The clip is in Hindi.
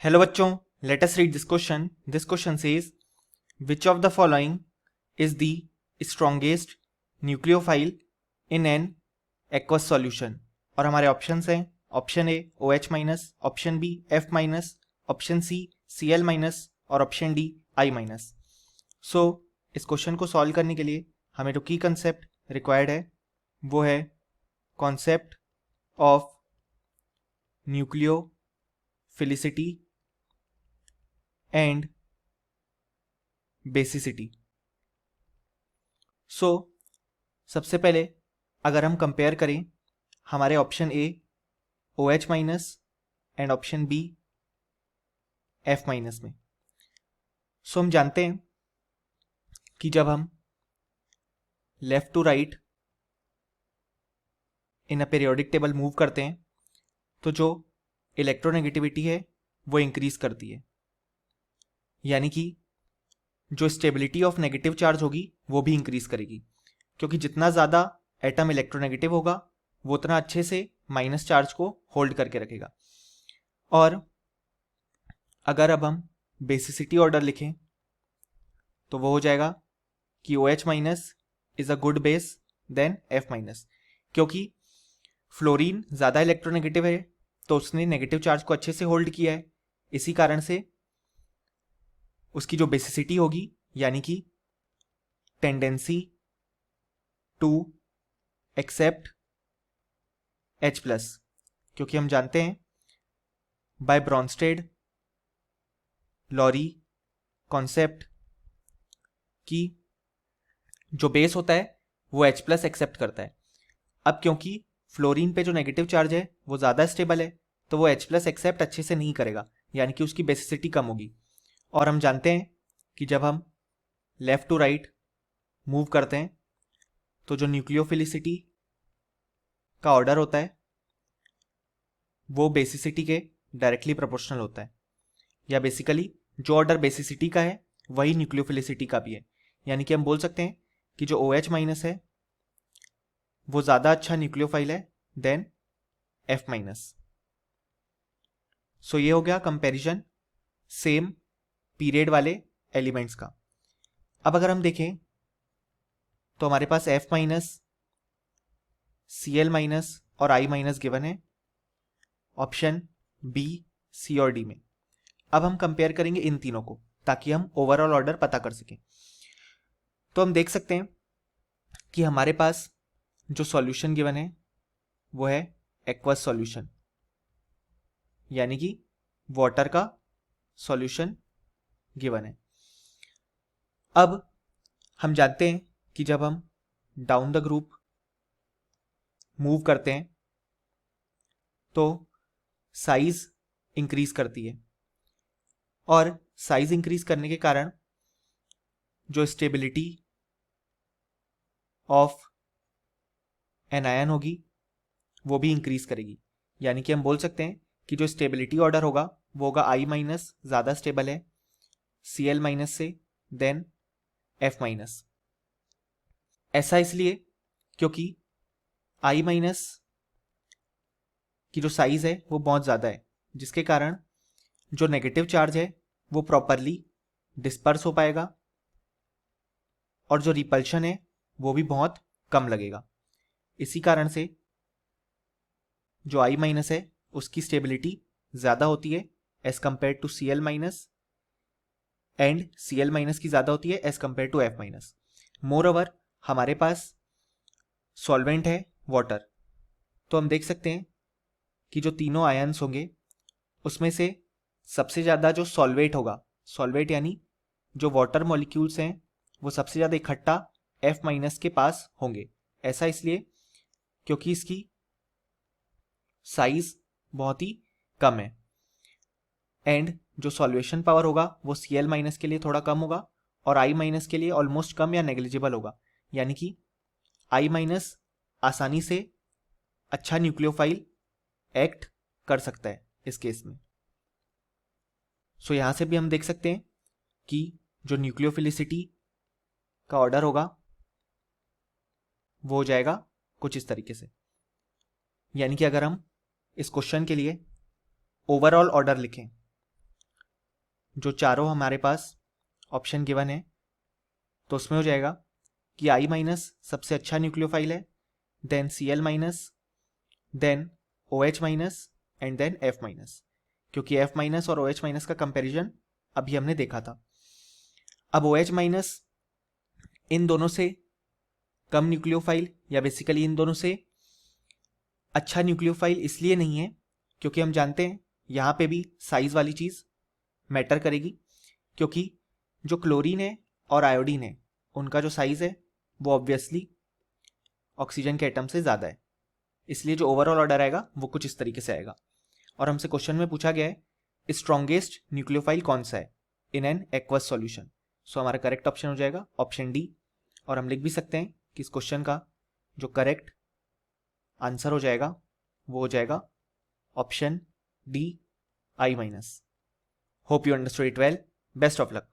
हेलो बच्चों, let us read this question. This question says which of the following is the strongest nucleophile in an aqueous solution. और हमारे ऑप्शंस हैं option A OH minus, option B F minus, option C Cl minus और option D I minus. So इस क्वेश्चन को सॉल्व करने के लिए हमें जो की कंसेप्ट रिक्वायर्ड है वो है concept of nucleophilicity and basicity. So सबसे पहले अगर हम कंपेयर करें हमारे option A OH minus and option B F minus में, सो हम जानते हैं कि जब हम left to right in a periodic table move करते हैं तो जो इलेक्ट्रोनेगेटिविटी है वो इंक्रीज करती है, यानी कि जो स्टेबिलिटी ऑफ नेगेटिव चार्ज होगी वो भी इंक्रीज करेगी, क्योंकि जितना ज़्यादा एटम इलेक्ट्रोनेगेटिव होगा वो उतना अच्छे से माइनस चार्ज को होल्ड करके रखेगा. और अगर अब हम बेसिसिटी ऑर्डर लिखें तो वो हो जाएगा कि OH minus is a good base then F minus, क्योंकि फ्लोरीन ज़्यादा इलेक्ट्रोनेगेटिव है तो उसने नेगेटिव चार्ज को अच्छे से होल्ड किया है. इसी कारण से उसकी जो बेसिसिटी होगी यानी कि टेंडेंसी टू एक्सेप्ट H+, क्योंकि हम जानते हैं बाय ब्रॉन्स्टेड लॉरी कॉन्सेप्ट कि जो बेस होता है वो H+ एक्सेप्ट करता है. अब क्योंकि फ्लोरीन पे जो नेगेटिव चार्ज है वो ज़्यादा स्टेबल है तो वो H+ एक्सेप्ट अच्छे से नहीं करेगा, यानी कि उसकी बेसिसिटी कम होगी. और हम जानते हैं कि जब हम लेफ्ट टू राइट मूव करते हैं तो जो न्यूक्लियोफिलिसिटी का ऑर्डर होता है वो बेसिसिटी के डायरेक्टली प्रोपोर्शनल होता है, या बेसिकली जो ऑर्डर बेसिसिटी का है वही न्यूक्लियोफिलिसिटी का भी है. यानी कि हम बोल सकते हैं कि जो OH माइनस है वो ज़्यादा अच्छा न्यूक्लियोफाइल है देन F माइनस. सो ये हो गया कंपैरिजन सेम पीरियड वाले एलिमेंट्स का. अब अगर हम देखें तो हमारे पास F माइनस, Cl माइनस और I माइनस गिवन है ऑप्शन बी, सी और डी में. अब हम कंपेयर करेंगे इन तीनों को ताकि हम ओवरऑल ऑर्डर पता कर सकें. तो हम देख सकते हैं कि हमारे पास जो सॉल्यूशन गिवन है वो है एक्वस सॉल्यूशन, यानी कि वाटर का सॉल्यूशन गिवन है. अब हम जानते हैं कि जब हम डाउन द ग्रुप मूव करते हैं तो साइज इंक्रीज करती है, और साइज इंक्रीज करने के कारण जो स्टेबिलिटी ऑफ एन आयन होगी वो भी इंक्रीज करेगी. यानी कि हम बोल सकते हैं कि जो स्टेबिलिटी ऑर्डर होगा वो होगा I माइनस ज़्यादा स्टेबल है Cl माइनस से देन F माइनस. ऐसा इसलिए क्योंकि I माइनस की जो साइज है वो बहुत ज़्यादा है, जिसके कारण जो नेगेटिव चार्ज है वो प्रॉपरली डिस्पर्स हो पाएगा और जो रिपल्शन है वो भी बहुत कम लगेगा. इसी कारण से जो I माइनस है उसकी स्टेबिलिटी ज़्यादा होती है as compare to Cl minus, and Cl minus की ज़्यादा होती है as compare to F minus. More हमारे पास सॉल्वेंट है वाटर, तो हम देख सकते हैं कि जो तीनों आयन्स होंगे उसमें से सबसे ज़्यादा जो सॉल्वेट होगा, सॉल्वेट यानी जो वाटर मॉलिक्यूल्स हैं वो सबसे ज़्यादा इकट्ठा F माइनस के पास होंगे. ऐसा इसलिए क्योंकि इसकी साइज बहुत ही कम है, एंड जो सॉल्वेशन पावर होगा वो Cl माइनस के लिए थोड़ा कम होगा और I माइनस के लिए ऑलमोस्ट कम या नेग्लिजिबल होगा. यानी कि I माइनस आसानी से अच्छा न्यूक्लियोफाइल एक्ट कर सकता है इस केस में. सो यहाँ से भी हम देख सकते हैं कि जो न्यूक्लियोफिलिसिटी का ऑर्डर होगा वो हो जाएगा कुछ इस तरीके से. यानी कि अगर हम इस क्वेश्चन के लिए ओवरऑल ऑर्डर लिखें जो चारों हमारे पास ऑप्शन गिवन है, तो उसमें हो जाएगा कि आई माइनस सबसे अच्छा न्यूक्लियोफाइल है, then Cl minus, then OH minus and then F minus, क्योंकि F माइनस और OH माइनस का कंपैरिजन अभी हमने देखा था। अब OH माइनस इन दोनों से कम न्यूक्लियोफाइल या बेसिकली इन दोनों से अच्छा न्यूक्लियोफाइल इसलिए नहीं है क्योंकि हम जानते हैं यहाँ पे भी साइज वाली चीज़ मैटर करेगी, क्योंकि जो क्लोरीन है और आयोडीन है उनका जो साइज है वो ऑब्वियसली ऑक्सीजन के एटम से ज़्यादा है, इसलिए जो ओवरऑल ऑर्डर आएगा वो कुछ इस तरीके से आएगा। और हमसे क्वेश्चन में पूछा गया है स्ट्रॉन्गेस्ट न्यूक्लियोफाइल कौन सा है इन एन एक्वस सॉल्यूशन, सो हमारा करेक्ट ऑप्शन हो जाएगा ऑप्शन डी। और हम लिख भी सकते हैं कि इस क्वेश्चन का जो करेक्ट आंसर हो जाएगा वो हो जाएगा option D, I-. Hope you understood it well. Best of luck.